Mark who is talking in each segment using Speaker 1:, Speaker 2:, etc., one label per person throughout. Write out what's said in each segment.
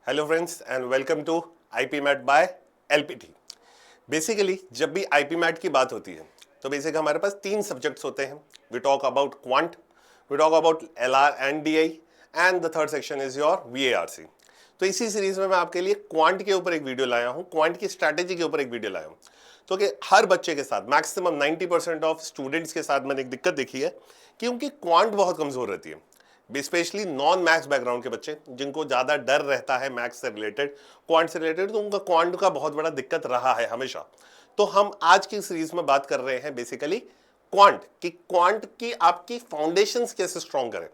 Speaker 1: Hello friends and welcome to IPMAT by LPT. Basically जब भी IP mat की बात होती है तो बेसिक हमारे पास तीन सब्जेक्ट्स होते हैं। We talk about quant, we talk about LR and DI and the third section is your VARC. तो इसी सीरीज में मैं आपके लिए क्वांट के ऊपर एक वीडियो लाया हूँ, क्वांट की स्ट्रैटेजी के ऊपर एक वीडियो लाया हूँ। तो कि हर बच्चे के साथ मैक्सिमम 90% ऑफ स्टूडेंट्स के साथ मैंने एक दिक्कत देखी है कि उनकी क्वांट बहुत कमजोर रहती है, स्पेशली नॉन मैथ्स बैकग्राउंड के बच्चे जिनको ज्यादा डर रहता है मैथ्स से रिलेटेड, क्वांट से रिलेटेड, तो उनका क्वांट का बहुत बड़ा दिक्कत रहा है हमेशा। तो हम आज की सीरीज में बात कर रहे हैं बेसिकली क्वांट की आपकी फाउंडेशंस कैसे स्ट्रॉन्ग करें,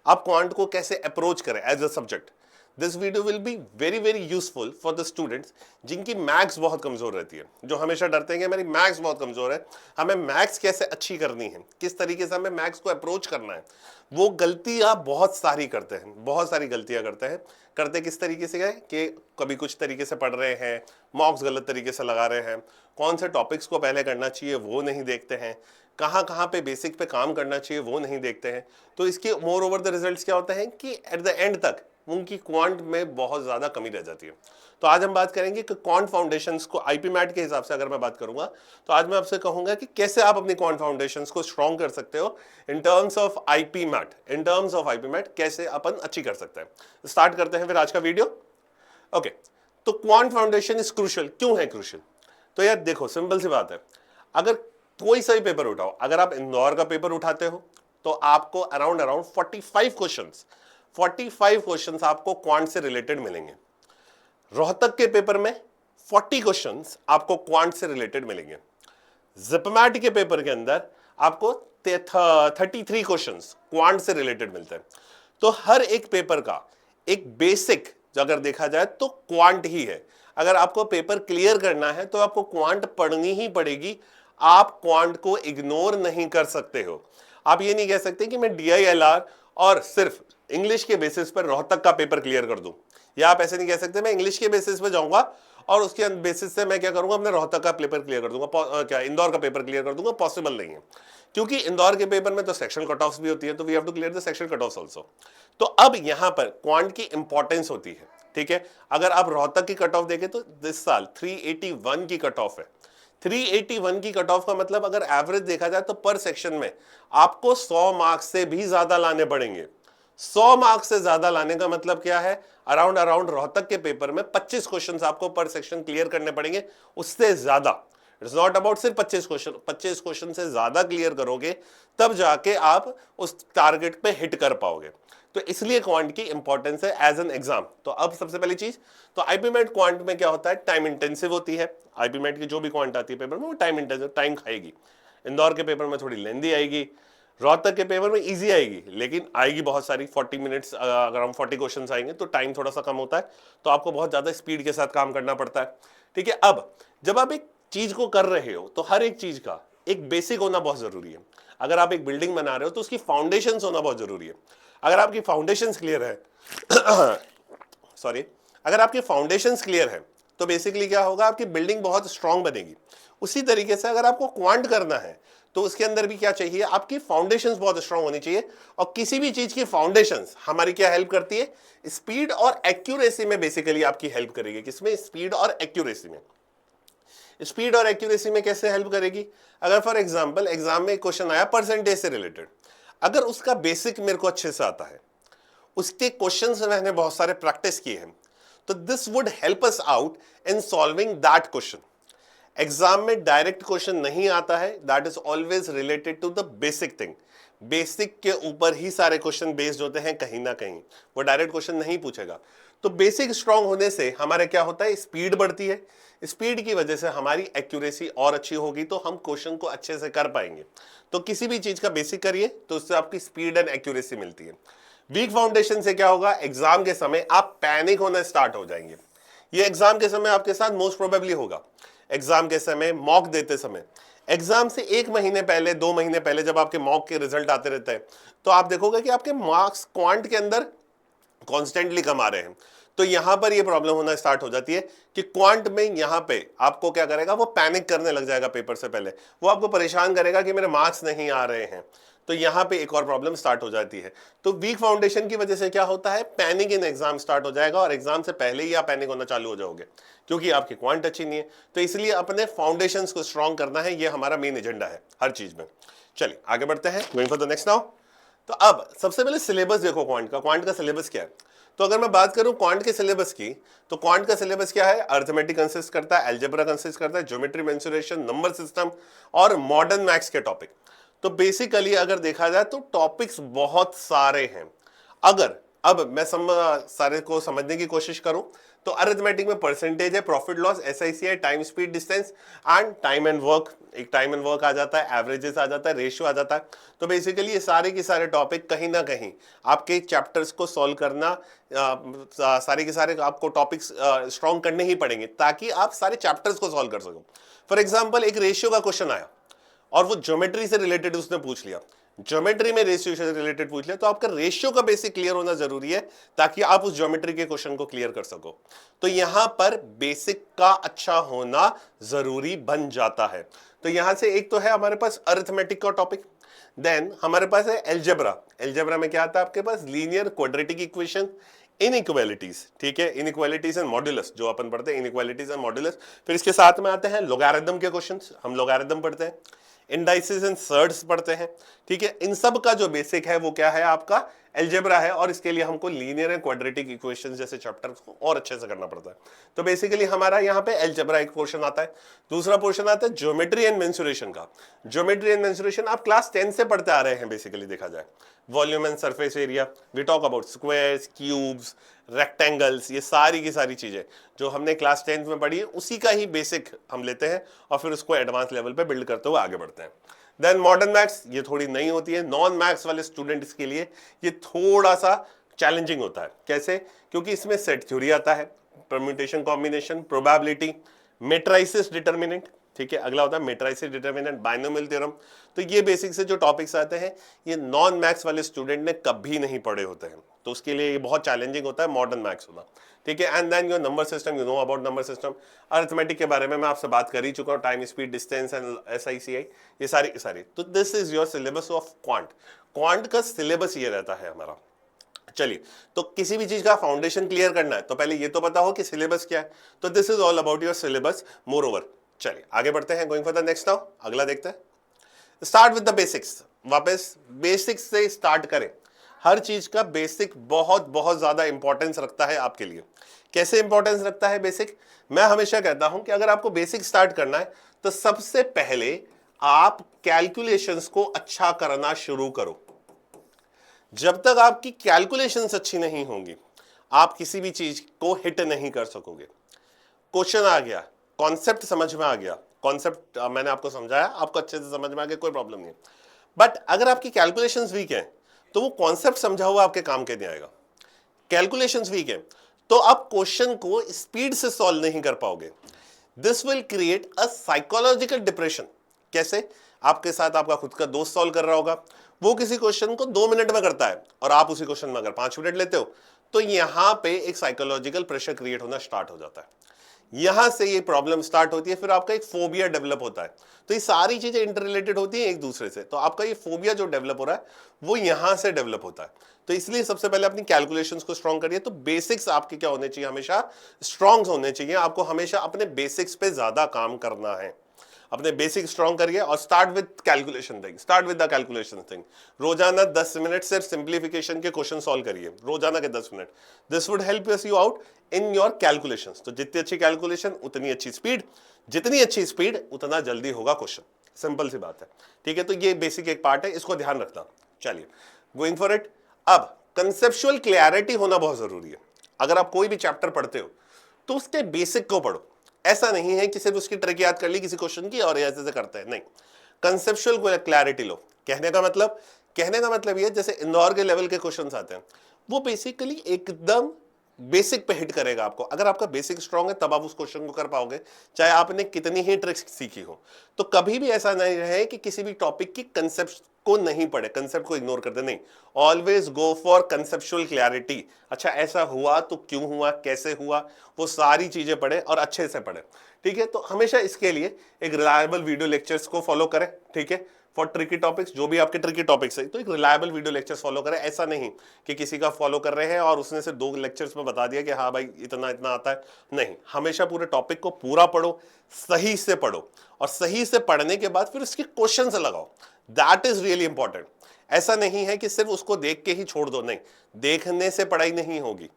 Speaker 1: आप क्वांट को कैसे अप्रोच करें as a subject. This video will be very very useful for the students जिनकी मैथ्स बहुत कमजोर रहती है, जो हमेशा डरते हैं कि मेरी मैथ्स बहुत कमजोर है, हमें मैथ्स कैसे अच्छी करनी है, किस तरीके से हमें मैथ्स को अप्रोच करना है। वो गलतियां बहुत सारी करते हैं, बहुत सारी गलतियां करते हैं। करते किस तरीके से है कि कभी कुछ तरीके से पढ़ रहे हैं, मॉक्स गलत तरीके से लगा रहे हैं, कौन से टॉपिक्स को पहले करना चाहिए वो नहीं देखते हैं, कहाँ कहाँ पे बेसिक पे काम करना चाहिए वो नहीं देखते हैं। तो इसके मोर ओवर द रिजल्ट्स क्या होते हैं कि एट द एंड तक उनकी क्वांट में बहुत ज्यादा कमी रह जाती है। तो आज हम बात करेंगे कि क्वांट फाउंडेशंस को आईपी मैट के हिसाब से अगर मैं बात करूंगा तो आज मैं आपसे कहूंगा कि कैसे आप अपनी क्वांट फाउंडेशंस को स्ट्रॉन्ग कर सकते हो in terms of IPMAT. In terms of IPMAT कैसे अपन अच्छी कर सकते हैं। स्टार्ट करते हैं फिर आज का वीडियो। ओके, तो क्वांट फाउंडेशन इज क्रूशियल। क्यों है क्रूशियल? तो यार देखो, सिंपल सी बात है, अगर कोई सा भी पेपर उठाओ, अगर आप इंदौर का पेपर उठाते हो तो आपको अराउंड 45 क्वेश्चंस आपको क्वांट से रिलेटेड मिलेंगे। रोहतक के पेपर में 40 क्वेश्चंस आपको क्वांट से रिलेटेड मिलेंगे। जिपमैट के पेपर के अंदर आपको 33 क्वेश्चंस क्वांट से रिलेटेड मिलते हैं। तो हर एक पेपर का एक बेसिक अगर देखा जाए तो क्वांट ही है। अगर आपको पेपर क्लियर करना है तो आपको क्वांट पढ़नी ही पड़ेगी। आप क्वांट को इग्नोर नहीं कर सकते हो। आप ये नहीं कह सकते कि मैं DILR और सिर्फ इंग्लिश के बेसिस पर रोहतक का पेपर क्लियर कर दूं, या आप ऐसे नहीं कह सकते मैं इंग्लिश के बेसिस पे जाऊंगा और उसके बेसिस से मैं क्या करूंगा, अपने रोहतक का पेपर क्लियर कर दूंगा, क्या इंदौर का पेपर क्लियर कर दूंगा। पॉसिबल नहीं है, क्योंकि इंदौर के पेपर में तो सेक्शन कट ऑफ भी होती है, तो we have to clear the section cut off also. तो अब यहां पर क्वांट की इंपॉर्टेंस होती है, ठीक है। अगर आप रोहतक की कट ऑफ देखें तो इस साल 381 की कट ऑफ है। 381 की कट ऑफ का मतलब अगर एवरेज देखा जाए तो पर सेक्शन में आपको 100 मार्क्स से भी ज्यादा लाने पड़ेंगे। 100 मार्क्स से ज्यादा लाने का मतलब क्या है, अराउंड रोहतक के पेपर में 25 क्वेश्चंस आपको पर सेक्शन क्लियर करने पड़ेंगे, उससे ज्यादा। इट्स नॉट अबाउट सिर्फ 25 क्वेश्चन से ज्यादा क्लियर करोगे तब जाके आप उस टारगेट पे हिट कर पाओगे। तो इसलिए क्वांट की इंपॉर्टेंस है एज एन एग्जाम। तो अब सबसे पहली चीज, तो आईपीमेट क्वांट में क्या होता है, टाइम इंटेंसिव होती है। आईपीमेट की जो भी क्वांट आती है पेपर में वो टाइम इंटेंसिव, टाइम खाएगी। इंदौर के पेपर में थोड़ी लेंदी आएगी, रोहतक के पेपर में इजी आएगी, लेकिन आएगी बहुत सारी 40 मिनट्स। अगर हम 40 क्वेश्चन आएंगे तो टाइम थोड़ा सा कम होता है, तो आपको बहुत ज्यादा स्पीड के साथ काम करना पड़ता है, ठीक है। अब जब आप एक चीज को कर रहे हो तो हर एक चीज का एक बेसिक होना बहुत जरूरी है। अगर आप एक बिल्डिंग बना रहे हो तो उसकी फाउंडेशन होना बहुत जरूरी है। अगर आपकी फाउंडेशन क्लियर है सॉरी, अगर आपकी फाउंडेशन क्लियर है तो बेसिकली क्या होगा, आपकी बिल्डिंग बहुत स्ट्रांग बनेगी। उसी तरीके से अगर आपको क्वांट करना है तो उसके अंदर भी क्या चाहिए, आपकी फाउंडेशंस बहुत स्ट्रांग होनी चाहिए। और किसी भी चीज की फाउंडेशंस हमारी क्या हेल्प करती है, स्पीड और एक्यूरेसी में बेसिकली आपकी हेल्प करेगी। किसमें? स्पीड और एक्यूरेसी में। स्पीड और एक्यूरेसी में कैसे हेल्प करेगी, अगर फॉर एग्जांपल एग्जाम में एक क्वेश्चन आया परसेंटेज से रिलेटेड, अगर उसका बेसिक मेरे को अच्छे से आता है, उसके क्वेश्चंस मैंने बहुत सारे प्रैक्टिस किए हैं, तो this would help us out in solving that question. Exam में डायरेक्ट क्वेश्चन नहीं आता है, that is always related to the basic thing. Basic के ऊपर ही सारे क्वेश्चन बेस्ड होते हैं कहीं ना कहीं, वो डायरेक्ट क्वेश्चन नहीं पूछेगा। तो बेसिक स्ट्रांग होने से हमारे क्या होता है, स्पीड बढ़ती है। स्पीड की वजह से हमारी एक्यूरेसी और अच्छी होगी, तो हम क्वेश्चन को अच्छे से कर पाएंगे। तो किसी भी चीज का बेसिक करिए तो उससे आपकी स्पीड एंड एक्यूरेसी मिलती है। वीक फाउंडेशन से क्या होगा, एग्जाम के समय आप पैनिक होना स्टार्ट हो जाएंगे। ये एग्जाम के समय आपके साथ मोस्ट प्रोबेबली होगा। एग्जाम के समय, मॉक देते समय, एग्जाम से 1 महीने पहले, 2 महीने पहले जब आपके मॉक के रिजल्ट आते रहते हैं तो आप देखोगे कि आपके मार्क्स क्वांट के अंदर कॉन्स्टेंटली कम आ रहे हैं। तो यहां पर ये प्रॉब्लम होना स्टार्ट हो जाती है कि क्वांट में यहां पे आपको क्या करेगा, वो पैनिक करने लग जाएगा पेपर से पहले, वो आपको परेशान करेगा कि मेरे मार्क्स नहीं आ रहे हैं। तो यहाँ पे एक और प्रॉब्लम स्टार्ट हो जाती है। तो वीक फाउंडेशन की वजह से क्या होता है, पैनिक इन एग्जाम स्टार्ट हो जाएगा और एग्जाम से पहले ही आप पैनिक होना चालू हो जाओगे, क्योंकि आपकी क्वांट अच्छी नहीं है। तो इसलिए अपने फाउंडेशंस को स्ट्रॉन्ग करना है, ये हमारा मेन एजेंडा है हर चीज में। चलिए आगे बढ़ते हैं, going for the next now. तो अब सबसे पहले सिलेबस देखो क्वांट का सिलेबस क्या है। तो अगर मैं बात करूं क्वांट के सिलेबस की, तो क्वांट का सिलेबस क्या है, अरिथमेटिक कंसिस्ट करता है, अलजेब्रा कंसिस्ट करता है, ज्योमेट्री, मेंसुरेशन, नंबर सिस्टम और मॉडर्न मैथ्स के टॉपिक। तो बेसिकली अगर देखा जाए तो टॉपिक्स बहुत सारे हैं। अगर अब मैं सारे को समझने की कोशिश करूं तो अरिथमेटिक में परसेंटेज है, प्रॉफिट लॉस, एसआईसी है, time speed distance and time and work, एक टाइम एंड वर्क आ जाता है, एवरेजेस आ जाता है, रेशियो आ जाता है। तो बेसिकली ये सारे के सारे टॉपिक कहीं ना कहीं आपके चैप्टर्स को सॉल्व करना, सारे के सारे आपको टॉपिक्स स्ट्रॉन्ग करने ही पड़ेंगे ताकि आप सारे चैप्टर्स को सॉल्व कर सको। फॉर एग्जाम्पल एक रेशियो का क्वेश्चन आया और वो ज्योमेट्री से रिलेटेड उसने पूछ लिया, ज्योमेट्री में रेशियो से रिलेटेड पूछ लिया, तो आपका रेशियो का बेसिक क्लियर होना जरूरी है ताकि आप उस ज्योमेट्री के क्वेश्चन को क्लियर कर सको। तो यहां पर बेसिक का अच्छा होना जरूरी बन जाता है। तो यहां से एक तो है हमारे पास अरिथमेटिक का टॉपिक, देन हमारे पास है एल्जेब्रा। एल्जेब्रा में क्या आता है आपके पास, लीनियर, क्वाड्रेटिक इक्वेशन, इनइक्वालिटीज, ठीक है, इनइक्वालिटीज एंड मॉड्यूलस जो अपन पढ़ते हैं, इनइक्वालिटीज एंड मॉड्यूलस। फिर इसके साथ में आते हैं लोगारिथम के क्वेश्चंस, हम लोगारिथम पढ़ते हैं, इंडाइसिस एंड सर्ट्स पढ़ते हैं, ठीक है। इन सब का जो बेसिक है वो क्या है, आपका एल्जेब्रा है, और इसके लिए हमको लीनियर एंड क्वाड्रेटिक इक्वेशंस जैसे चैप्टर को और अच्छे से करना पड़ता है। तो बेसिकली हमारा यहाँ पे एल्जेब्रा एक पोर्शन आता है। दूसरा पोर्शन आता है ज्योमेट्री एंड मेंसुरेशन का। ज्योमेट्री एंड मेंसुरेशन आप क्लास 10 से पढ़ते आ रहे हैं बेसिकली देखा जाए। Volume and surface area, we talk about squares, cubes, rectangles, ये सारी की सारी चीजें जो हमने क्लास 10 में पढ़ी है उसी का ही बेसिक हम लेते हैं और फिर उसको एडवांस लेवल पे बिल्ड करते हुए आगे बढ़ते हैं। देन मॉडर्न मैथ्स, ये थोड़ी नई होती है, नॉन मैथ्स वाले स्टूडेंट्स के लिए ये थोड़ा सा चैलेंजिंग होता है। कैसे, क्योंकि इसमें सेट थ्योरी आता है, permutation, combination, probability, matrices determinant, ठीक है, अगला होता है मेट्राइसिस डिटर्मिनेंट, बाइनोमियल थ्योरम। तो ये बेसिक से जो टॉपिक्स आते हैं ये नॉन मैथ्स वाले स्टूडेंट ने कभी नहीं पढ़े होते हैं, तो उसके लिए ये बहुत चैलेंजिंग होता है मॉडर्न मैथ्स होना, ठीक है। And then your number system, you know about number system. Arithmetic के बारे में मैं आपसे बात कर ही चुका हूँ, टाइम, स्पीड, डिस्टेंस एंड एसआईसीआई, ये सारी। तो this is your syllabus of quant. Quant का सिलेबस ये रहता है हमारा। चलिए, तो किसी भी चीज का फाउंडेशन क्लियर करना है तो पहले ये तो पता हो कि सिलेबस क्या है। तो this is all about your syllabus more over. चलिए आगे बढ़ते हैं, going for the next now, अगला देखते हैं। स्टार्ट विद द बेसिक्स, वापस बेसिक्स से स्टार्ट करें। हर चीज का बेसिक बहुत बहुत ज्यादा इंपॉर्टेंस रखता है आपके लिए। कैसे इंपॉर्टेंस रखता है बेसिक, मैं हमेशा कहता हूं कि अगर आपको बेसिक स्टार्ट करना है तो सबसे पहले आप कैलकुलेशंस को अच्छा करना शुरू करो। जब तक आपकी कैलकुलेशंस अच्छी नहीं होंगी आप किसी भी चीज को हिट नहीं कर सकोगे। क्वेश्चन आ गया, कॉन्सेप्ट समझ में आ गया, कॉन्सेप्ट मैंने आपको समझाया, आपको अच्छे से समझ में आ गया, कोई प्रॉब्लम नहीं। बट अगर आपकी कैलकुलेशंस वीक है तो वो कॉन्सेप्ट समझा हुआ आपके काम के नहीं आएगा। कैलकुलेशंस वीक है तो आप क्वेश्चन को स्पीड से सॉल्व नहीं कर पाओगे। This will create a psychological depression. कैसे, आपके साथ आपका खुद का दोस्त सॉल्व कर रहा होगा, वो किसी क्वेश्चन को 2 मिनट में करता है और आप उसी क्वेश्चन में अगर 5 मिनट लेते हो तो यहां पे एक साइकोलॉजिकल प्रेशर क्रिएट होना स्टार्ट हो जाता है। यहां से ये प्रॉब्लम स्टार्ट होती है, फिर आपका एक फोबिया डेवलप होता है। तो ये सारी चीजें इंटररिलेटेड होती हैं एक दूसरे से, तो आपका ये फोबिया जो डेवलप हो रहा है वो यहां से डेवलप होता है। तो इसलिए सबसे पहले अपनी कैलकुलेशंस को स्ट्रॉन्ग करिए। तो बेसिक्स आपके क्या होने चाहिए, हमेशा स्ट्रॉन्ग होने चाहिए। आपको हमेशा अपने बेसिक्स पे ज्यादा काम करना है, अपने बेसिक स्ट्रॉन्ग करिए और start with calculation thing, start with the calculation thing. रोजाना 10 मिनट सिर्फ सिंप्लीफिकेशन के क्वेश्चन सॉल्व करिए, रोजाना के 10 minute. This would help you out in your calculations. तो जितनी अच्छी कैलकुलेशन उतनी अच्छी स्पीड, जितनी अच्छी स्पीड उतना जल्दी होगा क्वेश्चन, सिंपल सी बात है, ठीक है। तो ये बेसिक एक पार्ट है, इसको ध्यान रखना। चलिए गोइंग फॉर इट। अब कंसेप्चुअल क्लैरिटी होना बहुत जरूरी है। अगर आप कोई भी चैप्टर पढ़ते हो तो उसके बेसिक को पढ़ो। ऐसा नहीं है कि सिर्फ उसकी ट्रिक याद कर ली किसी क्वेश्चन की और ऐसे करते हैं, नहीं। कंसेप्चुअल क्लैरिटी लो। कहने का मतलब ये, जैसे इंदौर के लेवल के क्वेश्चंस आते हैं वो बेसिकली एकदम बेसिक पे हिट करेगा आपको। अगर आपका बेसिक स्ट्रांग है तब आप उस क्वेश्चन को कर पाओगे, चाहे आपने कितनी ही ट्रिक्स सीखी हो। तो कभी भी ऐसा नहीं रहे कि किसी भी टॉपिक की कंसेप्ट को नहीं पढ़े, कंसेप्ट को इग्नोर कर दे, नहीं। Always go for conceptual clarity. अच्छा ऐसा हुआ तो क्यों हुआ, कैसे हुआ, वो सारी चीजें पढ़े और अच्छे से पढ़े, ठीक है। तो हमेशा इसके लिए एक रिलायबल वीडियो लेक्चर्स को फॉलो करें, ठीक है। फॉर ट्रिकी टॉपिक्स, जो भी आपके ट्रिकी टॉपिक्स है, तो एक रिलायबल वीडियो लेक्चर्स फॉलो करें। ऐसा नहीं कि किसी का फॉलो कर रहे हैं और उसने से 2 लेक्चर्स में बता दिया कि हाँ भाई इतना इतना आता है। नहीं, हमेशा पूरे टॉपिक को पूरा पढ़ो, सही से पढ़ो, और सही से पढ़ने के बाद फिर उसके क्वेश्चन लगाओ। That is really important. ऐसा नहीं है कि सिर्फ उसको देख के ही छोड़ दो, नहीं, देखने से पढ़ाई नहीं होगी,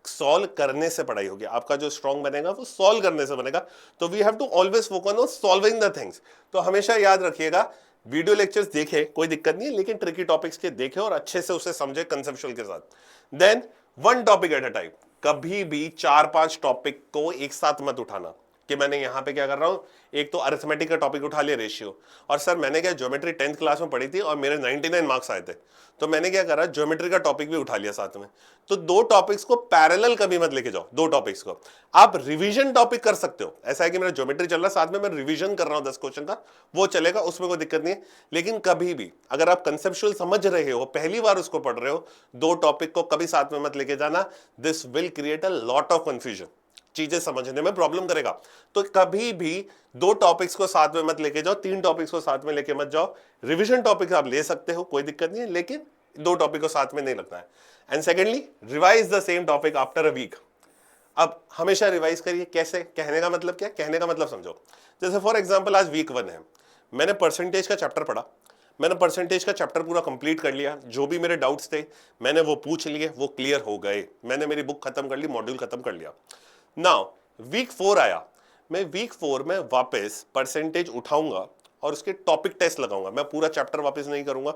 Speaker 1: सॉल्व करने से पढ़ाई होगी। आपका जो स्ट्रॉन्ग बनेगा वो सॉल्व करने से बनेगा। तो we have to always focus on solving the things. तो हमेशा याद रखिएगा, वीडियो लेक्चर्स देखे कोई दिक्कत नहीं है, लेकिन ट्रिकी टॉपिक्स के देखे और अच्छे से उसे समझे कंसेप्चुअल के साथ। Then 1 topic at a time. कभी भी 4-5 टॉपिक को एक साथ मत उठाना कि मैंने यहां पे क्या कर रहा हूं, एक तो अरिथमेटिक का टॉपिक उठा लिया, रेशियो, और सर मैंने क्या ज्योमेट्री 10th क्लास में पढ़ी थी और मेरे 99 मार्क्स आए थे, तो मैंने क्या करा, ज्योमेट्री का टॉपिक भी उठा लिया साथ में। तो 2 टॉपिक्स को पैरेलल कभी मत लेके जाओ। 2 टॉपिक्स को आप रिवीजन टॉपिक कर सकते हो। ऐसा है कि मेरा ज्योमेट्री चल रहा है, साथ में मैं रिवीजन कर रहा हूं 10 क्वेश्चन का, वो चलेगा, उसमें कोई दिक्कत नहीं है। लेकिन कभी भी अगर आप कंसेप्चुअल समझ रहे हो, पहली बार उसको पढ़ रहे हो, 2 टॉपिक को कभी साथ में मत लेके जाना। This will create a lot of confusion, चीजें समझने में प्रॉब्लम करेगा। तो कभी भी 2 टॉपिक्स को साथ में मत लेके जाओ, 3 टॉपिक्स को साथ में लेके मत जाओ। रिवीजन टॉपिक आप ले सकते हो, कोई दिक्कत नहीं है, लेकिन 2 टॉपिक को साथ में नहीं लगता है। And secondly, revise the same topic after a week. अब हमेशा रिवाइज करिए। कैसे? कहने का मतलब क्या? कहने का मतलब समझो। जैसे फॉर एग्जाम्पल आज वीक 1 है, मैंने परसेंटेज का चैप्टर पढ़ा, मैंने परसेंटेज का चैप्टर पूरा कंप्लीट कर लिया, जो भी मेरे डाउट्स थे मैंने वो पूछ लिए, वो क्लियर हो गए, मैंने मेरी बुक खत्म कर ली, मॉड्यूल खत्म कर लिया। नाउ वीक 4 आया, मैं वीक 4 में वापस परसेंटेज उठाऊंगा और उसके टॉपिक टेस्ट लगाऊंगा। मैं पूरा चैप्टर वापस नहीं करूंगा,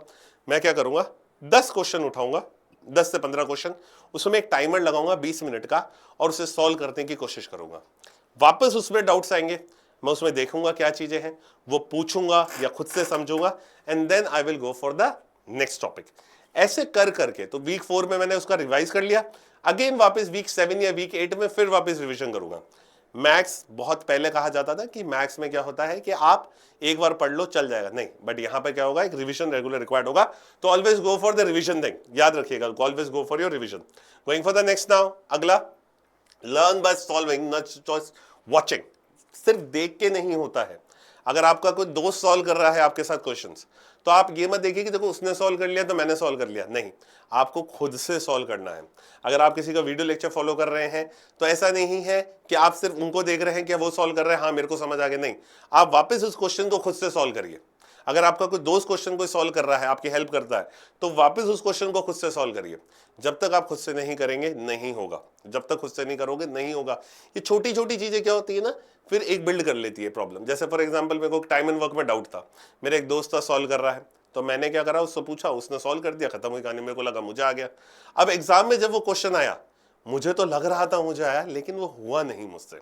Speaker 1: मैं क्या करूंगा, 10 क्वेश्चन उठाऊंगा, 10 से 15 क्वेश्चन, उसमें एक टाइमर लगाऊंगा 20 मिनट का, और उसे सॉल्व करने की कोशिश करूंगा। वापस उसमें डाउट्स आएंगे, मैं उसमें देखूंगा क्या चीजें हैं, वो पूछूंगा या खुद से समझूंगा, and then I will go for the next topic. ऐसे कर करके तो वीक 4 में मैंने उसका रिवाइज कर लिया, अगेन वापस वीक 7 या वीक 8 में फिर वापस रिवीजन करूंगा। मैथ्स बहुत पहले कहा जाता था कि मैथ्स में क्या होता है कि आप एक बार पढ़ लो चल जाएगा, नहीं, बट यहां पे क्या होगा, एक रिवीजन रेगुलर रिक्वायर्ड होगा। तो always go for the revision thing, याद रखिएगा, always go for your revision. Going for the next now, अगला, learn by solving not just watching. सिर्फ देख के नहीं होता है। अगर आपका कोई दोस्त सॉल्व कर रहा है आपके साथ क्वेश्चंस, तो आप ये मत देखिए कि देखो उसने सॉल्व कर लिया तो मैंने सॉल्व कर लिया, नहीं, आपको खुद से सॉल्व करना है। अगर आप किसी का वीडियो लेक्चर फॉलो कर रहे हैं तो ऐसा नहीं है कि आप सिर्फ उनको देख रहे हैं कि वो सॉल्व कर रहे हैं, हाँ मेरे को समझ आ गया, नहीं, आप वापस उस क्वेश्चन को खुद से सॉल्व करिए। अगर आपका कोई दोस्त क्वेश्चन को सॉल्व कर रहा है, आपकी हेल्प करता है, तो वापस उस क्वेश्चन को खुद से सॉल्व करिए। जब तक आप खुद से नहीं करेंगे नहीं होगा, जब तक खुद से नहीं करोगे नहीं होगा। ये छोटी छोटी चीजें क्या होती है ना, फिर एक बिल्ड कर लेती है प्रॉब्लम। जैसे फॉर एग्जांपल मेरे को टाइम एंड वर्क में डाउट था, मेरे एक दोस्त था सॉल्व कर रहा है, तो मैंने क्या करा, उससे पूछा, उसने सॉल्व कर दिया, खत्म हुई कहानी। मेरे को लगा मुझे आ गया। अब एग्जाम में जब वो क्वेश्चन आया, मुझे तो लग रहा था मुझे आया, लेकिन वो हुआ नहीं मुझसे।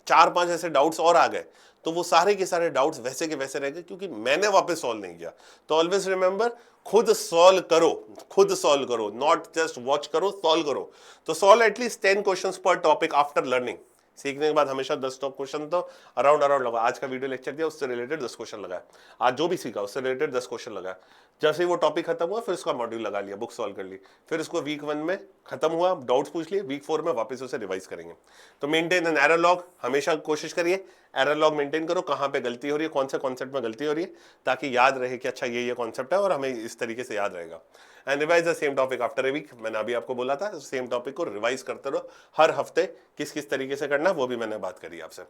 Speaker 1: 4-5 ऐसे डाउट्स और आ गए, तो वो सारे के सारे डाउट्स वैसे के वैसे रह गए, क्योंकि मैंने वापस सॉल्व नहीं किया। तो ऑलवेज रिमेंबर, खुद सॉल्व करो, खुद सॉल्व करो, नॉट जस्ट वॉच करो, सॉल्व करो। तो सॉल्व एटलीस्ट 10 क्वेश्चंस पर टॉपिक आफ्टर लर्निंग। सीखने के बाद हमेशा 10 क्वेश्चन तो अराउंड लगा। आज का वीडियो लेक्चर दिया, उससे रिलेटेड 10 क्वेश्चन लगाया, आज जो भी सीखा उससे रिलेटेड 10 क्वेश्चन लगाया। जैसे ही वो टॉपिक खत्म हुआ, फिर उसका मॉड्यूल लगा लिया, बुक सॉल्व कर ली, फिर उसको वीक 1 में खत्म हुआ, डाउट्स पूछ लिए, वीक 4 में वापस उसे रिवाइज करेंगे। तो मेंटेन एन एरर लॉग, हमेशा कोशिश करिए एरर लॉग मेंटेन करो, कहाँ पे गलती हो रही है, कौन से कॉन्सेप्ट में गलती हो रही है, ताकि याद रहे कि अच्छा ये कॉन्सेप्ट है और हमें इस तरीके से याद रहेगा। And revise the same topic after a week. मैंने अभी आपको बोला था सेम टॉपिक को रिवाइज करते रहो हर हफ्ते, किस किस तरीके से करना है वो भी मैंने बात करी आपसे।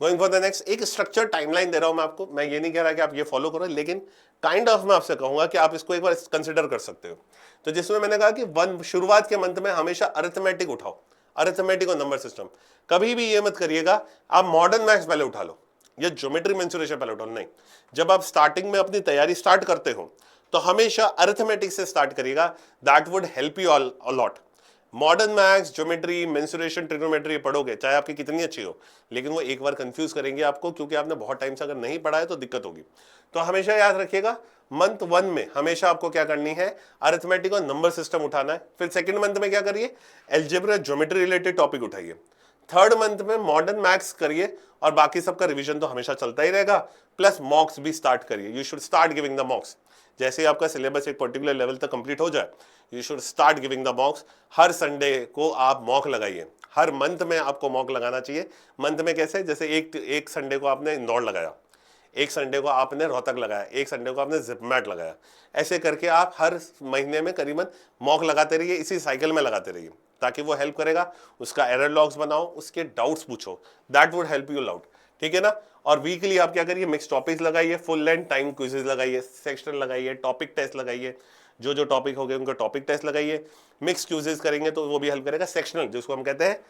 Speaker 1: गोइंग फॉर द नेक्स्ट, एक स्ट्रक्चर टाइमलाइन दे रहा हूं मैं आपको। मैं ये नहीं कह रहा कि आप ये फॉलो करो, लेकिन काइंड ऑफ मैं आपसे कहूंगा कि आप इसको एक बार कंसिडर कर सकते हो। तो जिसमें मैंने कहा कि शुरुआत के मंथ में हमेशा अरिथमेटिक उठाओ, अरिथमेटिक और नंबर सिस्टम। कभी भी ये मत करिएगा आप मॉडर्न मैथ्स पहले उठा लो या ज्योमेट्री मेंसुरेशन पहले उठा लो, नहीं। जब आप स्टार्टिंग में अपनी तैयारी स्टार्ट करते हो तो हमेशा अरिथमेटिक से स्टार्ट करिएगा, that would help you all a lot. Modern maths, geometry, mensuration, trigonometry पढ़ोगे चाहे आपकी कितनी अच्छी हो, लेकिन वो एक बार कंफ्यूज करेंगे आपको, क्योंकि आपने बहुत टाइम से अगर नहीं पढ़ा है तो दिक्कत होगी। तो हमेशा याद रखिएगा, मंथ 1 में हमेशा आपको क्या करनी है, अरिथमेटिक और नंबर सिस्टम उठाना है। फिर सेकंड मंथ में क्या करिए, अलजेब्रा, ज्योमेट्री रिलेटेड टॉपिक उठाइए। थर्ड मंथ में मॉडर्न मैथ्स करिए, और बाकी सबका रिवीजन तो हमेशा चलता ही रहेगा, प्लस मॉक्स भी स्टार्ट करिए। You should start giving the मॉक्स। जैसे ही आपका सिलेबस एक पर्टिकुलर लेवल तक कंप्लीट हो जाए, you should start giving the मॉक्स। Her Sunday को आप मॉक लगाइए, हर मंथ में आपको मॉक लगाना चाहिए। मंथ में कैसे, जैसे एक संडे को आपने इंदौर लगाया, एक संडे को आपने रोहतक लगाया, एक संडे को आपने जिपमैट लगाया। ऐसे करके आप हर महीने में करीबन मॉक लगाते रहिए, इसी साइकिल में लगाते रहिए, ताकि वो हेल्प करेगा। उसका एरर लॉग्स बनाओ, उसके डाउट्स पूछो, that would help you out, ठीक है ना। और वीकली आप क्या करिए, मिक्स टॉपिक्स लगाइए, फुल लेंथ टाइम क्विजेस लगाइए, सेक्शनल लगाइए, टॉपिक टेस्ट लगाइए, जो जो टॉपिक हो गए उनका टॉपिक टेस्ट लगाइए। मिक्स क्विजेस करेंगे तो वो भी हेल्प करेगा। सेक्शनल, जिसको हम कहते हैं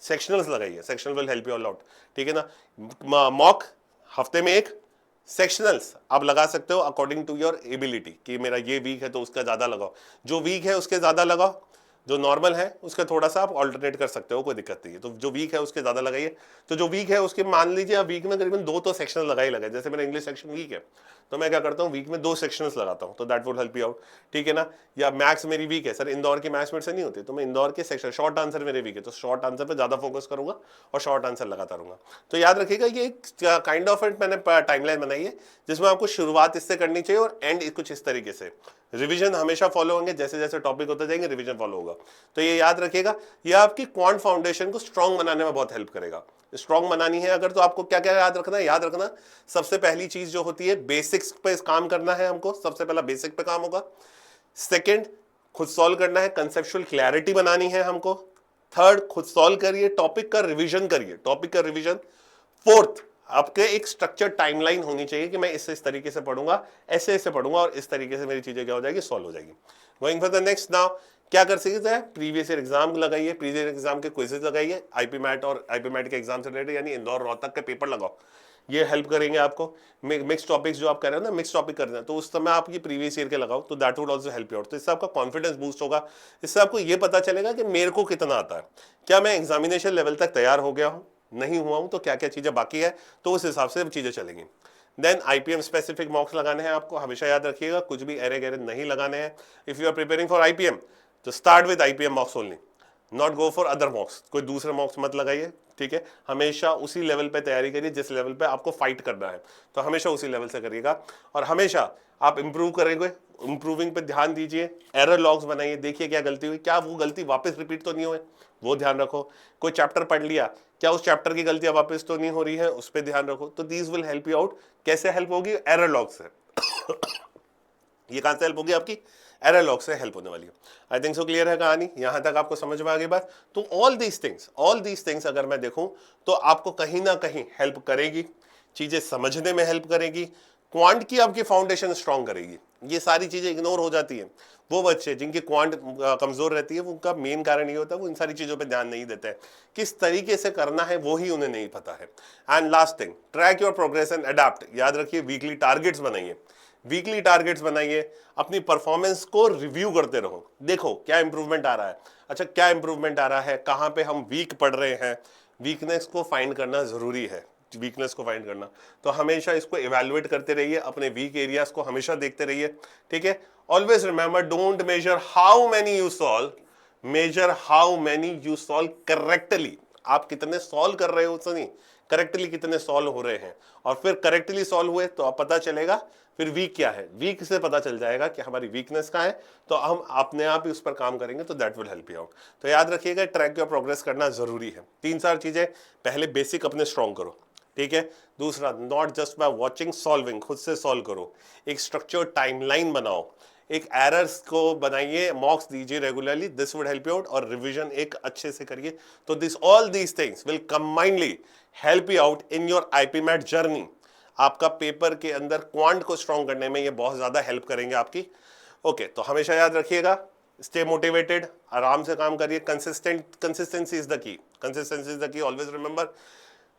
Speaker 1: सेक्शनल्स लगाइए, sectional will help you all out, ठीक है ना। मॉक हफ्ते में एक, सेक्शनल्स आप लगा सकते हो अकॉर्डिंग टू योर एबिलिटी, कि मेरा ये वीक है तो उसका ज्यादा लगाओ, जो वीक है उसके ज्यादा लगाओ, जो नॉर्मल है उसका थोड़ा सा आप ऑल्टरनेट कर सकते हो, कोई दिक्कत नहीं है। तो जो वीक है उसके ज्यादा लगाइए। तो जो वीक है उसके मान लीजिए आप वीक में करीबन 2 तो सेक्शन लगाए, जैसे मेरा इंग्लिश सेक्शन वीक है तो मैं क्या करता हूँ, वीक में 2 सेक्शंस लगाता हूँ, तो that would help you out, ठीक है ना। या मैथ्स मेरी वीक है, सर इंदौर की मैथ्स मेरे से नहीं होती, तो मैं इंदौर के सेक्शन, शॉर्ट आंसर मेरे वीक है तो शॉर्ट आंसर पे ज्यादा फोकस करूंगा और शॉर्ट आंसर लगाता रहूंगा। तो याद रखिएगा ये एक काइंड ऑफ मैंने टाइमलाइन बनाई है जिसमें आपको शुरुआत इससे करनी चाहिए और एंड कुछ इस तरीके से। रिवीजन हमेशा फॉलो होंगे, जैसे जैसे टॉपिक होते जाएंगे रिवीजन फॉलो होगा। तो ये याद रखिएगा, ये आपकी क्वांट फाउंडेशन को स्ट्रांग बनाने में बहुत हेल्प करेगा। स्ट्रांग बनानी है अगर, तो आपको क्या क्या याद रखना है, याद रखना सबसे पहली चीज जो होती है बेसिक्स पे काम करना है हमको, सबसे पहला बेसिक पे काम होगा। सेकंड, खुद सॉल्व करना है, कंसेप्चुअल क्लैरिटी बनानी है हमको। थर्ड, खुद सॉल्व करिए, टॉपिक का रिवीजन करिए, टॉपिक का रिवीजन। फोर्थ, आपके एक स्ट्रक्चर टाइमलाइन होनी चाहिए कि मैं इस तरीके से पढ़ूंगा, ऐसे ऐसे पढ़ूंगा और इस तरीके से मेरी चीजें क्या हो जाएगी, सॉल्व हो जाएगी। Going for the next now, क्या कर सकते हैं, प्रीवियस ईयर एग्जाम लगाइए, प्रीवियस ईयर एग्जाम के क्विजेस लगाइए, आईपी मैट और आईपी मैट के एग्जाम से रिलेटेड, यानी इंदौर रोहतक के पेपर लगाओ, ये हेल्प करेंगे आपको। मिक्स टॉपिक्स जो आप कर रहे हो ना, मिक्स टॉपिक कर रहे हैं, तो उस समय आप ये प्रीवियस ईयर के लगाओ, तो that would also help you out. तो इससे आपका कॉन्फिडेंस बूस्ट होगा, इससे आपको ये पता चलेगा कि मेरे को कितना आता है, क्या मैं एग्जामिनेशन लेवल तक तैयार हो गया हूँ, नहीं हुआ हूं तो क्या क्या चीजें बाकी है, तो उस हिसाब से चीजें चलेंगी। देन आईपीएम स्पेसिफिक मॉक्स लगाने हैं आपको, हमेशा याद रखिएगा, कुछ भी एरे गैरे नहीं लगाने हैं। If you are preparing for IPM तो start with IPM mocks only, not go for other mocks, कोई दूसरे मॉक्स मत लगाइए, ठीक है। हमेशा उसी लेवल पे तैयारी करिए जिस लेवल पे आपको फाइट करना है, तो हमेशा उसी लेवल से करिएगा। और हमेशा आप इंप्रूव करेंगे, इंप्रूविंग पे ध्यान दीजिए, एरर लॉग्स बनाइए, देखिए क्या गलती हुई, क्या वो गलती वापस रिपीट तो नहीं हुई, वो ध्यान रखो। कोई चैप्टर पढ़ लिया, क्या उस चैप्टर की गलतियां वापस तो नहीं हो रही है, उस पर ध्यान रखो। तो these will help you out. कैसे हेल्प होगी, एरर लॉग से। ये कहां से हेल्प होगी आपकी, एरर लॉग से हेल्प होने वाली है। आई थिंक सो क्लियर है कहानी, यहां तक आपको समझ में आ गई बात। तो ऑल दीज थिंग्स अगर मैं देखूं तो आपको कहीं ना कहीं हेल्प करेगी, चीजें समझने में हेल्प करेगी, क्वांट की आपकी फाउंडेशन स्ट्रांग करेगी। ये सारी चीजें इग्नोर हो जाती हैं, वो बच्चे जिनकी क्वांट कमजोर रहती है, उनका मेन कारण ये होता है वो इन सारी चीजों पे ध्यान नहीं देते हैं, किस तरीके से करना है वो ही उन्हें नहीं पता है। And last thing, track your progress and adapt. याद रखिए, वीकली टारगेट्स बनाइए, वीकली टारगेट्स बनाइए, अपनी परफॉर्मेंस को रिव्यू करते रहो, देखो क्या इंप्रूवमेंट आ रहा है। अच्छा, क्या इंप्रूवमेंट आ रहा है, कहां पे हम वीक पढ़ रहे हैं, वीकनेस को फाइंड करना जरूरी है, वीकनेस को फाइंड करना। तो हमेशा इसको इवैल्यूएट करते रहिए, अपने वीक एरियाज को हमेशा देखते रहिए, ठीक है। Always remember, don't major how many you solve, major how many you solve correctly. आप कितने सॉल्व कर रहे हो, तो नहीं, करेक्टली कितने सॉल्व हो रहे हैं। और फिर करेक्टली सॉल्व हुए तो आप पता चलेगा फिर वीक क्या है, वीक से पता चल जाएगा कि हमारी वीकनेस कहाँ है, तो हम अपने आप ही उस पर काम करेंगे, तो that will help you out. तो याद रखिएगा, ट्रैक योर प्रोग्रेस करना जरूरी है। 3-4 चीजें, पहले बेसिक अपने स्ट्रॉन्ग करो, ठीक है। दूसरा, not just by watching solving, खुद से सॉल्व करो, एक स्ट्रक्चर्ड टाइमलाइन बनाओ, एक एरर्स को बनाइए, मॉक्स दीजिए regularly, this would help you out. और रिवीजन एक अच्छे से करिए। तो this all these things will combinedly help you out in your IPMAT journey. आपका पेपर के अंदर क्वांट को स्ट्रॉन्ग करने में ये बहुत ज्यादा हेल्प करेंगे आपकी। ओके, तो हमेशा याद रखिएगा, स्टे मोटिवेटेड, आराम से काम करिए, consistency is the key, consistency is the key. Always remember,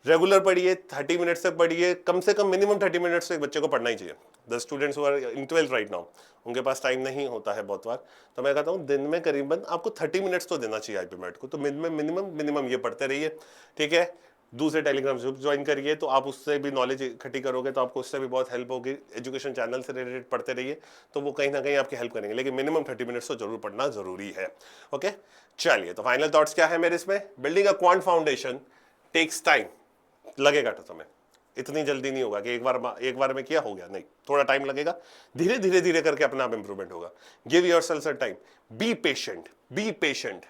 Speaker 1: regular पढ़िए, 30 मिनट्स तक पढ़िए, कम से कम मिनिमम 30 मिनट्स तो एक बच्चे को पढ़ना ही चाहिए। The students who are in 12th right now, उनके पास टाइम नहीं होता है बहुत बार, तो मैं कहता हूँ दिन में करीबन आपको 30 मिनट्स तो देना चाहिए आईपी मैट को। तो मिनिमम ये पढ़ते रहिए, ठीक है। दूसरे टेलीग्राम ग्रुप ज्वाइन करिए, तो आप उससे भी नॉलेज इकट्ठी करोगे, तो आपको उससे भी बहुत हेल्प होगी। एजुकेशन चैनल से रिलेटेड पढ़ते रहिए, तो वो कहीं ना कहीं आपकी हेल्प करेंगे, लेकिन मिनिमम 30 मिनट्स तो जरूर पढ़ना जरूरी है। ओके, चलिए, तो फाइनल थॉट्स क्या है मेरे इसमें, building a quant foundation takes time, लगेगा तो समय, इतनी जल्दी नहीं होगा कि एक बार में किया हो गया, नहीं, थोड़ा टाइम लगेगा, धीरे धीरे धीरे करके अपना आप इंप्रूवमेंट होगा। Give yourself some time, be patient,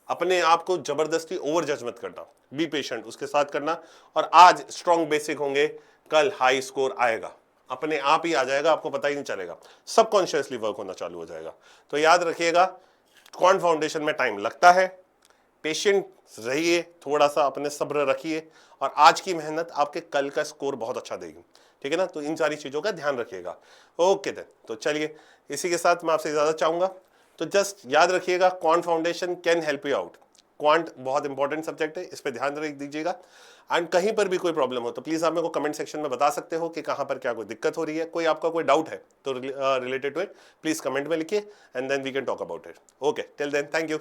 Speaker 1: अपने आप को जबरदस्ती ओवर जज मत करना, बी पेशेंट उसके साथ करना। और आज स्ट्रॉन्ग बेसिक होंगे, कल हाई स्कोर आएगा, अपने आप ही आ जाएगा, आपको पता ही नहीं चलेगा, सबकॉन्शियसली वर्क होना चालू हो जाएगा। तो याद रखिएगा, क्वांट फाउंडेशन में टाइम लगता है, पेशेंट रहिए, थोड़ा सा अपने सब्र रखिए, और आज की मेहनत आपके कल का स्कोर बहुत अच्छा देगी, ठीक है ना। तो इन सारी चीज़ों का ध्यान रखिएगा। ओके देन, तो चलिए इसी के साथ मैं आपसे इजाज़त चाहूँगा। तो जस्ट याद रखिएगा, quant foundation can help you out. Quant बहुत इंपॉर्टेंट सब्जेक्ट है, इस पर ध्यान रख दीजिएगा। एंड कहीं पर भी कोई प्रॉब्लम हो तो प्लीज़ आप मेरे को कमेंट सेक्शन में बता सकते हो कि कहाँ पर क्या कोई दिक्कत हो रही है, कोई आपका कोई डाउट है तो related to it please comment में लिखिए, and then we can talk about it. Okay, till then, thank you.